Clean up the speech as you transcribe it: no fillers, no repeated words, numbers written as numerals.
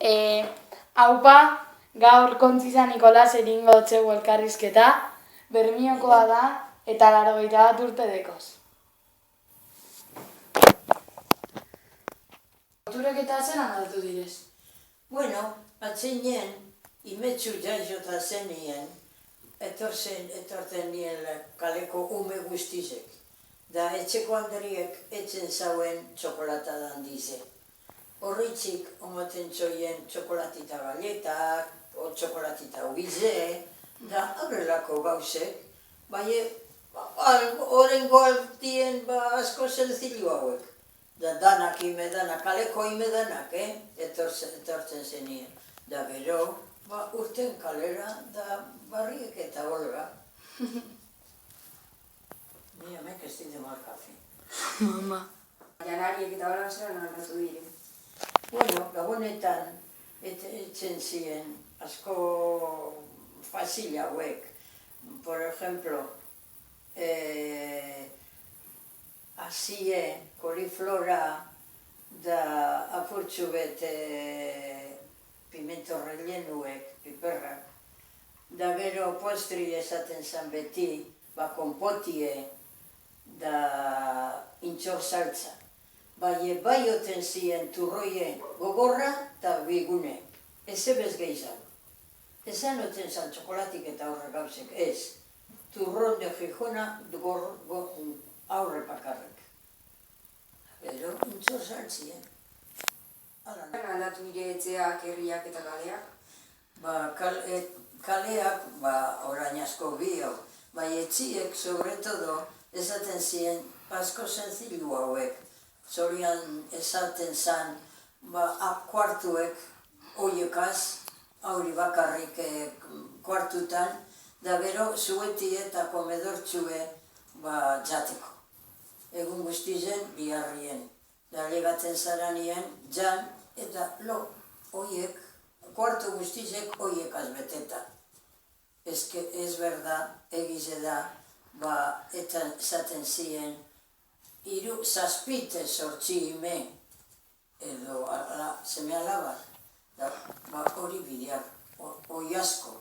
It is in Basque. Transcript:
Haupa, gaur Kontziza Nikolas egingo txegu elkarrizketa, Bermiokoa da eta 81 urte dekoz. Autureketa zen aldatu direz? Bueno, atzinen, imetsu jaizota zenien, etorten nien kaleko ume guztizek. Da etxeko handeriek etzen zauen txokolata dandize. Horritzik omaten txoien txokolatita galetak, o txokolatita uize, da aurrelako gauzek, bai horrengo altien asko senzillu hauek. Da danak imedanak, kaleko imedanak, etortzen zenien. Da gero, urten kalera, da barriek eta olga. Ni hemek ez dide markafi. Mama. Janariek eta hola zelan aldatu dire. Bueno, gabonetan etzen ziren asko fasil hauek. Por ejemplo, azie, koliflora, da apurtxu bet pimento rellenuek, piperrak. Da gero postri esaten zan beti, konpotie, da intxor saltza. Bai oten ziren turroie gogorra eta bigune. Ez ebez gehizan. Ezan oten zan txokolatik eta aurre gauzek, ez. Turron de Gijona aurre pakarrek. Gero, intxor saltzien. Zelan aldatu dire etxeak, herriak eta kaleak? Kaleak, orain asko bio, bai etxiek, sobretodo, esaten ziren asko senzillu hauek. Zorian esaten zan, kuartuek oiekaz, hauri bakarrik kuartutan, da gero zueti eta komedortxue jateko. Egun guztizen biharrien. Da legatzen zaranien, jan eta lo, oiek, kuartu guztizek oiekaz beteta. Ez berda, egize da, eta esaten ziren, 7 zortzi ime, edo seme alabar, hori bideak, oi asko.